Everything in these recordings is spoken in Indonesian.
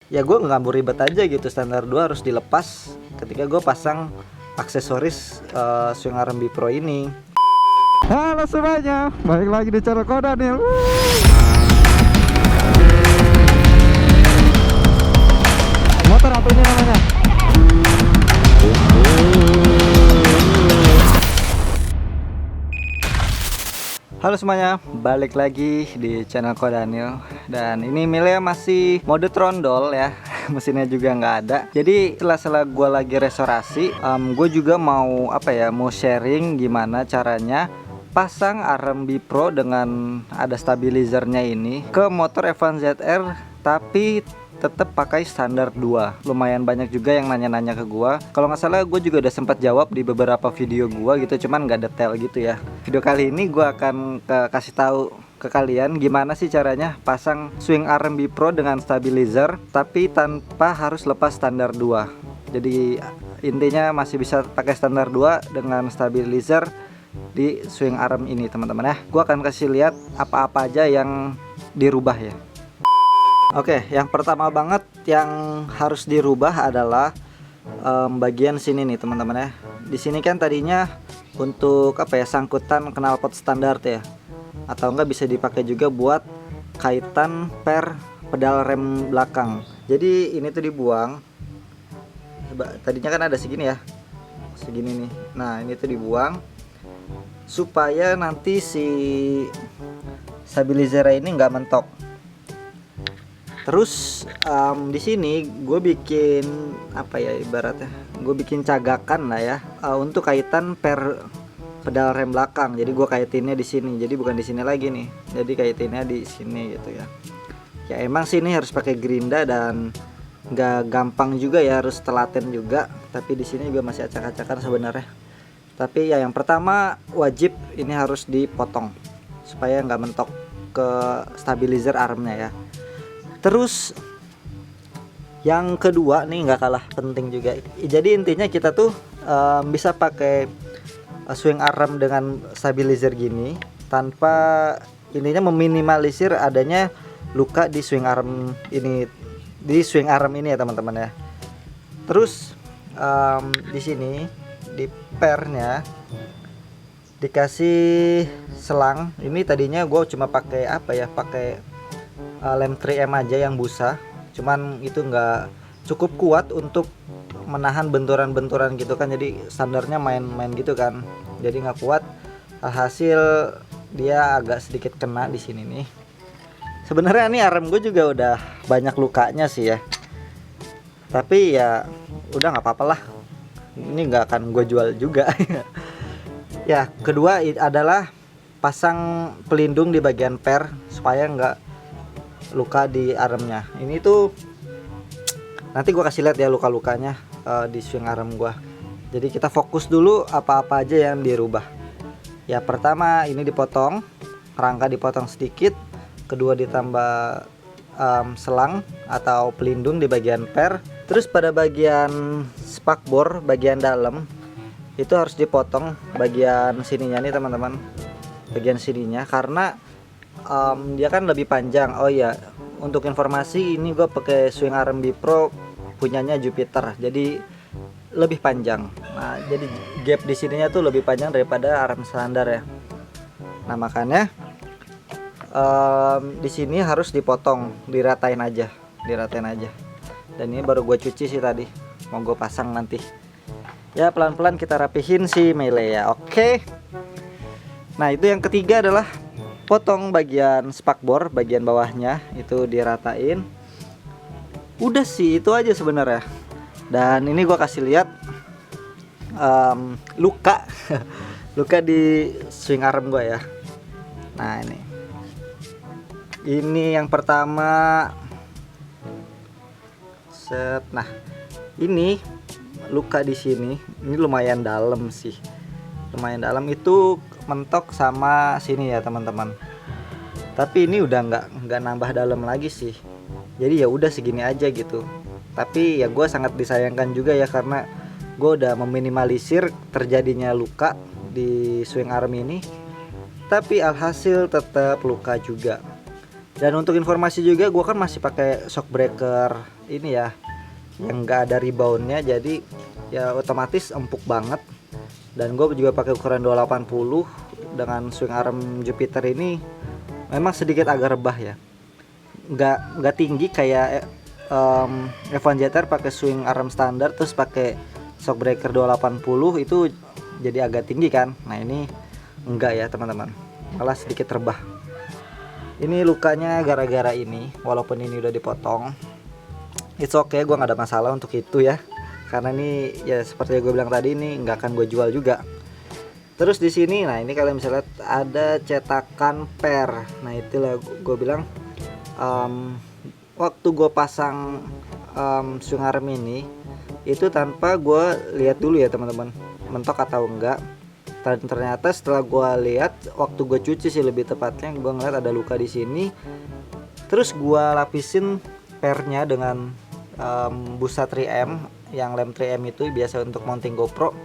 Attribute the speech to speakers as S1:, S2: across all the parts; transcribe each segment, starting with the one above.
S1: ya gue nggak mau ribet aja gitu, standar 2 harus dilepas ketika gue pasang aksesoris swing arm B Pro ini.
S2: Halo semuanya, balik lagi di channel Kodanil. Motor apa ini namanya?
S1: Halo semuanya, balik lagi di channel Kodanil. Dan ini Milea masih mode trondol ya. Mesinnya juga nggak ada. Jadi setelah gue lagi restorasi, gue juga mau mau sharing gimana caranya pasang arm B Pro dengan ada stabilizernya ini ke motor Evan ZR, tapi tetap pakai standar 2. Lumayan banyak juga yang nanya-nanya ke gua. Kalau nggak salah gue juga udah sempat jawab di beberapa video gua gitu, cuman nggak detail gitu ya. Video kali ini gua akan kasih tahu ke kalian gimana sih caranya pasang swing arm B Pro dengan stabilizer tapi tanpa harus lepas standar 2. Jadi intinya masih bisa pakai standar 2 dengan stabilizer di swing arm ini teman-teman ya. Gua akan kasih lihat apa-apa aja yang dirubah ya. Oke, yang pertama banget yang harus dirubah adalah bagian sini nih teman-teman ya. Di sini kan tadinya untuk sangkutan knalpot standar ya, atau enggak bisa dipakai juga buat kaitan per pedal rem belakang. Jadi ini tuh dibuang. Tadinya kan ada segini ya, segini nih. Nah ini tuh dibuang supaya nanti si stabilizer ini nggak mentok. Terus di sini gue bikin ibaratnya gue bikin cagakan lah ya untuk kaitan per pedal rem belakang. Jadi gue kaitinnya di sini. Jadi bukan di sini lagi nih. Jadi kaitinnya di sini gitu ya. Ya emang sini harus pakai gerinda dan nggak gampang juga ya, harus telaten juga. Tapi di sini juga masih acak-acakan sebenarnya. Tapi ya yang pertama wajib ini harus dipotong supaya nggak mentok ke stabilizer armnya ya. Terus yang kedua nih nggak kalah penting juga. Jadi intinya kita tuh bisa pakai swing arm dengan stabilizer gini tanpa intinya meminimalisir adanya luka di swing arm ini, ya teman-teman ya. Terus di sini di pernya dikasih selang. Ini tadinya gue cuma pakai lem 3M aja yang busa, cuman itu nggak cukup kuat untuk menahan benturan-benturan gitu kan, jadi standarnya main-main gitu kan, jadi nggak kuat. Hasil dia agak sedikit kena di sini nih. Sebenarnya nih arm gue juga udah banyak lukanya sih ya, tapi ya udah nggak apa-apa lah, ini nggak akan gue jual juga. Ya kedua adalah pasang pelindung di bagian per supaya nggak luka di armnya. Ini tuh nanti gua kasih lihat ya luka-lukanya di swing arm gua. Jadi kita fokus dulu apa-apa aja yang dirubah. Ya pertama ini dipotong, rangka dipotong sedikit. Kedua ditambah selang atau pelindung di bagian per. Terus pada bagian spakbor bagian dalam itu harus dipotong bagian sininya nih teman-teman, bagian sininya, karena dia kan lebih panjang. Oh ya, untuk informasi ini gue pakai swing arm B Pro punyanya Jupiter, jadi lebih panjang. Nah jadi gap di sininya tuh lebih panjang daripada arm standar ya. Nah makanya di sini harus dipotong, diratain aja. Dan ini baru gue cuci sih tadi, mau gue pasang nanti. Ya pelan-pelan kita rapihin si Milea ya. Oke. Nah itu yang ketiga adalah potong bagian spakbor bagian bawahnya, itu diratain. Udah sih itu aja sebenarnya. Dan ini gua kasih lihat luka luka di swing arm gua ya. Nah ini yang pertama set. Nah ini luka di sini, ini lumayan dalam sih, lumayan dalam, itu mentok sama sini ya teman-teman. Tapi ini udah nggak nambah dalam lagi sih, jadi ya udah segini aja gitu. Tapi ya gue sangat disayangkan juga ya, karena gue udah meminimalisir terjadinya luka di swing arm ini, tapi alhasil tetap luka juga. Dan untuk informasi juga, gue kan masih pakai shock breaker ini ya, yang nggak ada reboundnya, jadi ya otomatis empuk banget. Dan gue juga pakai ukuran 280 dengan swing arm Jupiter ini memang sedikit agak rebah ya, nggak tinggi kayak F1 JTR pakai swing arm standar terus pakai shock breaker 280 itu jadi agak tinggi kan. Nah ini enggak ya teman-teman, malah sedikit rebah. Ini lukanya gara-gara ini, walaupun ini udah dipotong, it's okay, gue nggak ada masalah untuk itu ya, karena ini ya seperti yang gue bilang tadi, ini nggak akan gue jual juga. Terus di sini, nah ini kalian bisa lihat ada cetakan per. Nah itulah gue bilang waktu gue pasang swing arm ini itu tanpa gue lihat dulu ya teman-teman, mentok atau enggak. Dan ternyata setelah gue lihat, waktu gue cuci sih lebih tepatnya, gue ngeliat ada luka di sini. Terus gue lapisin pernya dengan busa 3M, yang lem 3M itu biasa untuk mounting GoPro.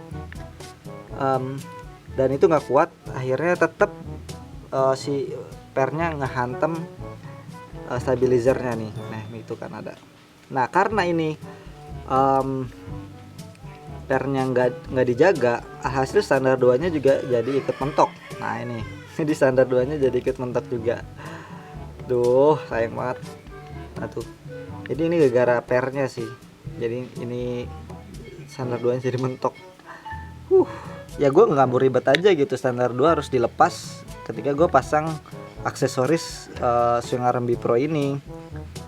S1: Dan itu nggak kuat, akhirnya tetap si pernya ngehantem stabilizernya nih. Nah itu kan ada. Nah karena ini pernya nggak dijaga, hasil standar 2 nya juga jadi ikut mentok. Nah ini di standar 2 nya jadi ikut mentok juga. Duh sayang banget. Nah tuh, jadi ini gara-gara pernya sih, jadi ini standar 2 nya jadi mentok. Ya gue nggak mau ribet aja gitu, standar 2 harus dilepas ketika gue pasang aksesoris swing arm Bipro ini.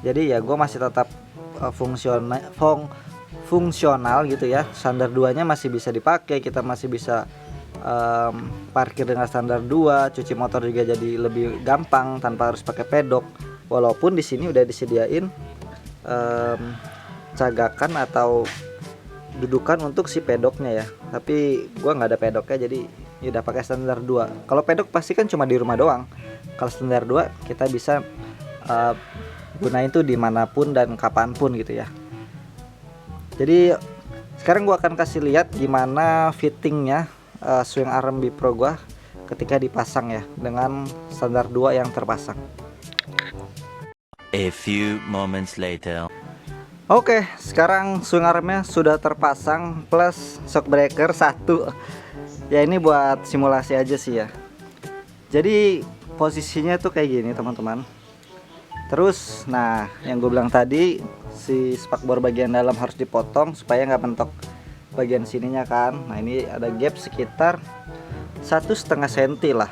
S1: Jadi ya gue masih tetap fungsional gitu ya. Standar 2 nya masih bisa dipakai, kita masih bisa parkir dengan standar 2, cuci motor juga jadi lebih gampang tanpa harus pakai pedok. Walaupun di sini udah disediain cagakan atau dudukan untuk si pedoknya ya, tapi gua nggak ada pedoknya, jadi udah pakai standar 2. Kalau pedok pasti kan cuma di rumah doang. Kalau standar 2 kita bisa gunain tuh dimanapun dan kapanpun gitu ya. Jadi sekarang gua akan kasih lihat gimana fittingnya swing arm Bipro gua ketika dipasang ya, dengan standar 2 yang terpasang.
S3: A few moments later.
S1: Oke, sekarang swing armnya sudah terpasang plus shock breaker 1. Ya ini buat simulasi aja sih ya. Jadi posisinya tuh kayak gini teman-teman. Terus, nah yang gue bilang tadi, si spakbor bagian dalam harus dipotong supaya nggak mentok bagian sininya kan. Nah ini ada gap sekitar 1,5 cm lah.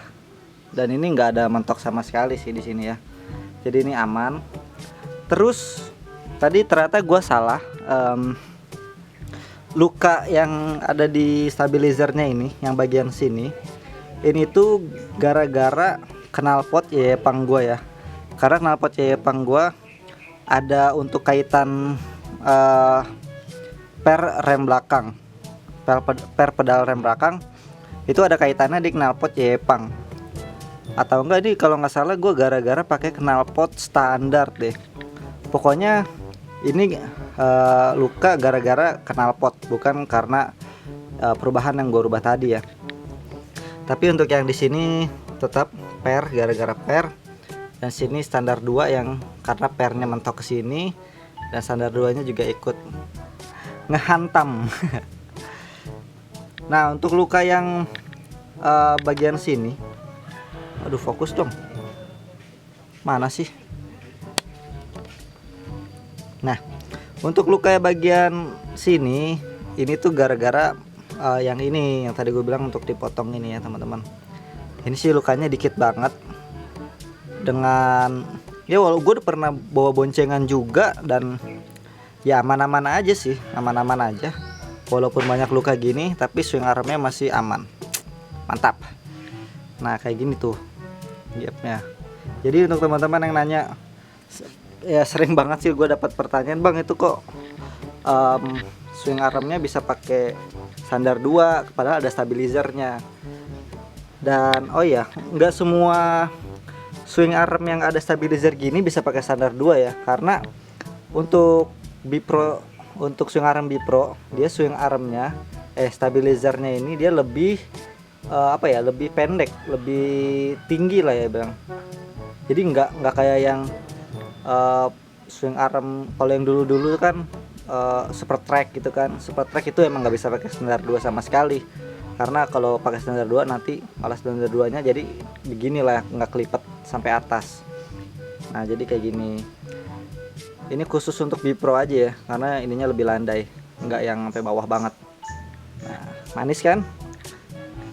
S1: Dan ini nggak ada mentok sama sekali sih di sini ya. Jadi ini aman. Terus tadi ternyata gue salah, luka yang ada di stabilizernya ini, yang bagian sini, ini tuh gara-gara knalpot yayepang gue ya. Karena knalpot yayepang gue ada untuk kaitan per rem belakang, per pedal rem belakang, itu ada kaitannya di knalpot yayepang. Atau enggak nih, kalau nggak salah gue gara-gara pakai knalpot standar deh. Pokoknya ini luka gara-gara knalpot, bukan karena perubahan yang gue rubah tadi ya. Tapi untuk yang di sini tetap per, gara-gara per. Dan sini standar 2 yang karena pernya mentok ke sini, dan standar 2 nya juga ikut ngehantam. Nah untuk luka yang bagian sini, aduh fokus dong, mana sih? Nah untuk luka bagian sini, ini tuh gara-gara yang ini, yang tadi gue bilang untuk dipotong ini ya teman-teman. Ini sih lukanya dikit banget. Dengan ya walau gue udah pernah bawa boncengan juga, dan ya aman-aman aja sih, aman-aman aja. Walaupun banyak luka gini, tapi swing armnya masih aman, mantap. Nah kayak gini tuh gapnya. Jadi untuk teman-teman yang nanya, ya sering banget sih gue dapat pertanyaan, bang itu kok swing armnya bisa pakai standar 2 padahal ada stabilizernya. Dan oh ya, nggak semua swing arm yang ada stabilizer gini bisa pakai standar 2 ya, karena untuk Bipro, untuk swing arm Bipro, dia swing armnya stabilizernya ini dia lebih lebih pendek, lebih tinggi lah ya bang. Jadi nggak kayak yang swing arm kalau yang dulu kan super track gitu kan. Super track itu emang nggak bisa pakai standar 2 sama sekali, karena kalau pakai standar 2 nanti malah standar 2 nya jadi begini lah, nggak kelipet sampai atas. Nah jadi kayak gini. Ini khusus untuk Bipro aja ya, karena ininya lebih landai, nggak yang sampai bawah banget. Nah, manis kan?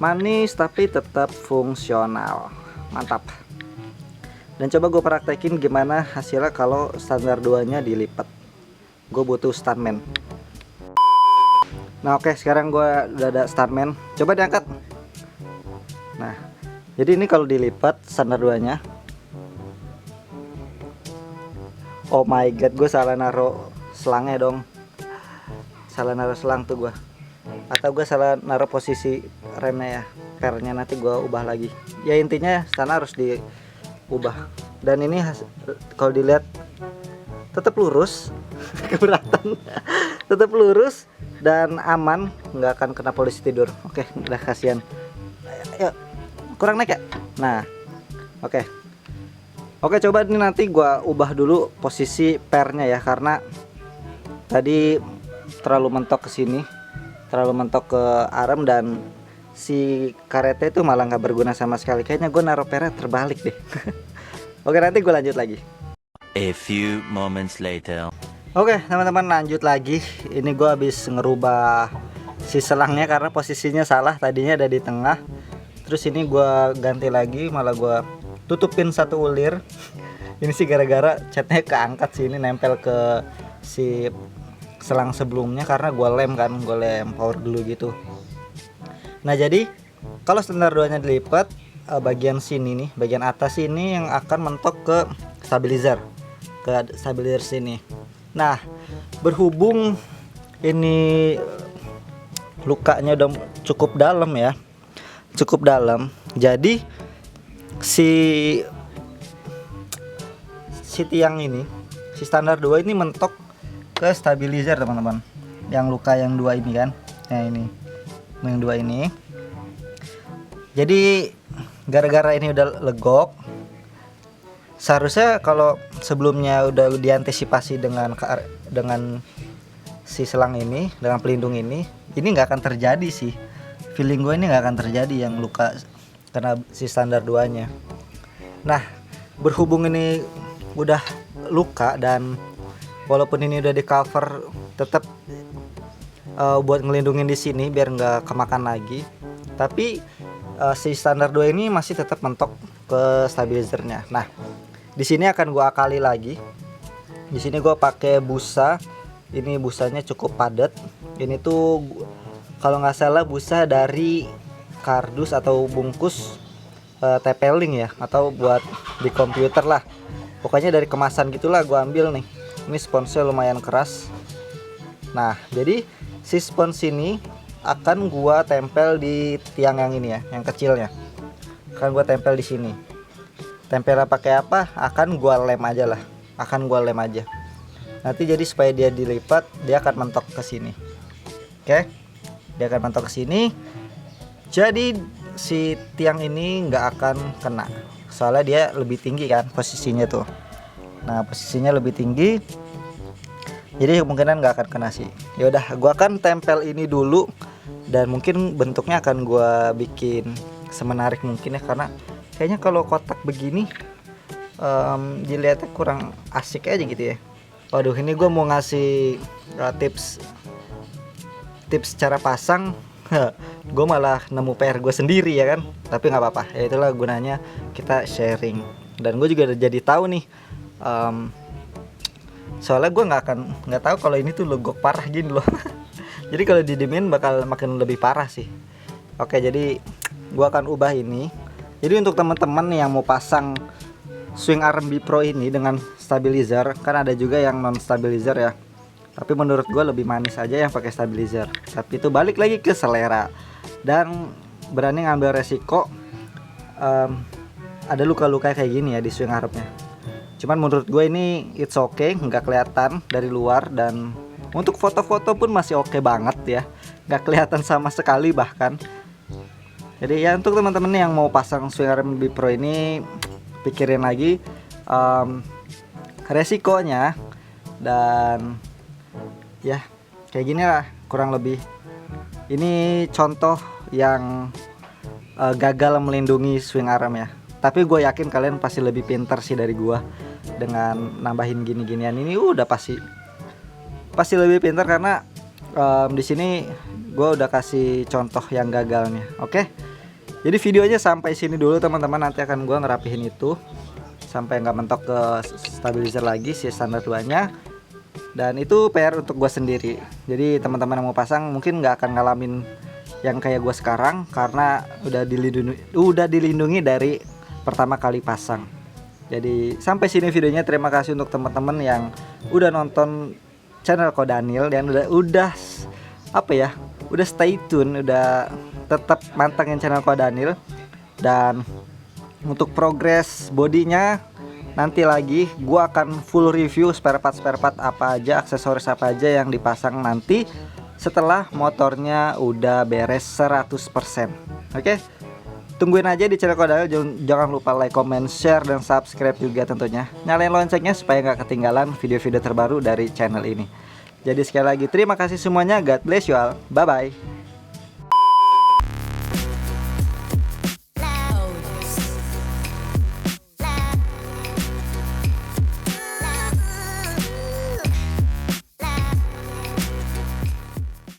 S1: Manis tapi tetap fungsional. Mantap. Dan coba gue praktekin gimana hasilnya kalau standar 2 nya dilipat. Gue butuh stuntman. Nah oke, sekarang gue udah ada stuntman. Coba diangkat. Nah, jadi ini kalau dilipat standar 2 nya, oh my god, gue salah naruh selangnya dong. Salah naruh selang tuh gue. Atau gue salah naruh posisi remnya ya. Pernya nanti gue ubah lagi. Ya intinya sana harus diubah. Dan ini kalau dilihat tetap lurus. Keberatan. Tetap lurus dan aman, nggak akan kena polisi tidur. Oke, udah kasihan. Ayo, kurang naik ya. Nah, oke. Oke, coba ini nanti gua ubah dulu posisi pernya ya, karena tadi terlalu mentok ke sini, terlalu mentok ke arm, dan si karetnya itu malah nggak berguna sama sekali. Kayaknya gue naruh pernya terbalik deh. Oke, nanti gue lanjut lagi.
S3: A few moments later.
S1: Oke teman-teman, lanjut lagi. Ini gue habis ngerubah si selangnya karena posisinya salah, tadinya ada di tengah. Terus ini gue ganti lagi, malah gue tutupin satu ulir. Ini sih gara-gara catnya keangkat sih, ini nempel ke si selang sebelumnya karena gue lem kan, gue lem power glue gitu. Nah jadi kalau standar 2 nya dilipat, bagian sini nih, bagian atas ini yang akan mentok ke stabilizer sini. Nah berhubung ini lukanya udah cukup dalam ya, cukup dalam, jadi si tiang ini, si standar 2 ini mentok ke stabilizer teman-teman. Yang luka yang 2 ini kan, nah ini yang 2 ini. Jadi gara-gara ini udah legok, seharusnya kalau sebelumnya udah diantisipasi dengan si selang ini, dengan pelindung ini nggak akan terjadi sih. Feeling gue ini nggak akan terjadi yang luka karena si standar 2 nya. Nah berhubung ini udah luka dan walaupun ini udah di cover, tetap buat ngelindungin di sini biar nggak kemakan lagi, tapi si standar 2 ini masih tetap mentok ke stabilizernya. Nah di sini akan gua akali lagi. Di sini gua pakai busa. Ini busanya cukup padat. Ini tuh kalau nggak salah busa dari kardus atau bungkus TP-Link ya, atau buat di komputer lah. Pokoknya dari kemasan gitulah gua ambil nih. Ini sponsnya lumayan keras. Nah jadi si spons ini akan gua tempel di tiang yang ini ya, yang kecilnya. Akan gua tempel di sini. Tempelnya pakai apa? Akan gua lem aja lah. Akan gua lem aja. Nanti jadi supaya dia dilipat, dia akan mentok ke sini. Oke? Dia akan mentok ke sini. Jadi si tiang ini nggak akan kena. Soalnya dia lebih tinggi kan posisinya tuh. Nah, posisinya lebih tinggi. Jadi kemungkinan nggak akan kena sih. Ya udah, gua akan tempel ini dulu. Dan mungkin bentuknya akan gua bikin semenarik mungkin ya, karena kayaknya kalau kotak begini dilihatnya kurang asik aja gitu ya. Waduh, ini gue mau ngasih tips cara pasang. Gue malah nemu PR gue sendiri ya kan, tapi nggak apa-apa ya, itulah gunanya kita sharing. Dan gue juga udah jadi tahu nih, soalnya gue nggak tahu kalau ini tuh legok parah gini loh. Jadi kalau didiemin bakal makin lebih parah sih. Oke, jadi gue akan ubah ini. Jadi untuk teman-teman yang mau pasang swing arm Bipro ini dengan stabilizer, kan ada juga yang non stabilizer ya. Tapi menurut gue lebih manis aja yang pakai stabilizer. Tapi itu balik lagi ke selera dan berani ngambil resiko. Ada luka-luka kayak gini ya di swing armnya. Cuman menurut gue ini it's okay, nggak kelihatan dari luar, dan untuk foto-foto pun masih oke banget ya, nggak kelihatan sama sekali bahkan. Jadi ya untuk teman-teman yang mau pasang swing arm Bipro ini, pikirin lagi resikonya. Dan ya kayak gini lah kurang lebih. Ini contoh yang gagal melindungi swing arm ya. Tapi gue yakin kalian pasti lebih pintar sih dari gue. Dengan nambahin gini-ginian ini udah pasti lebih pintar, karena di sini gue udah kasih contoh yang gagalnya. Oke. Jadi videonya sampai sini dulu teman-teman. Nanti akan gue ngerapihin itu sampai nggak mentok ke stabilizer lagi si standar 2 nya. Dan itu PR untuk gue sendiri. Jadi teman-teman yang mau pasang mungkin nggak akan ngalamin yang kayak gue sekarang, karena udah dilindungi dari pertama kali pasang. Jadi sampai sini videonya. Terima kasih untuk teman-teman yang udah nonton channel Ko Daniel dan udah stay tune, udah tetap mantengin channel Ko Daniel. Dan untuk progres bodinya nanti lagi gua akan full review spare part apa aja, aksesoris apa aja yang dipasang nanti setelah motornya udah beres 100%. Oke? Tungguin aja di channel Ko Daniel. Jangan lupa like, comment, share, dan subscribe juga tentunya. Nyalain loncengnya supaya nggak ketinggalan video-video terbaru dari channel ini. Jadi sekali lagi terima kasih semuanya. God bless you all. Bye bye.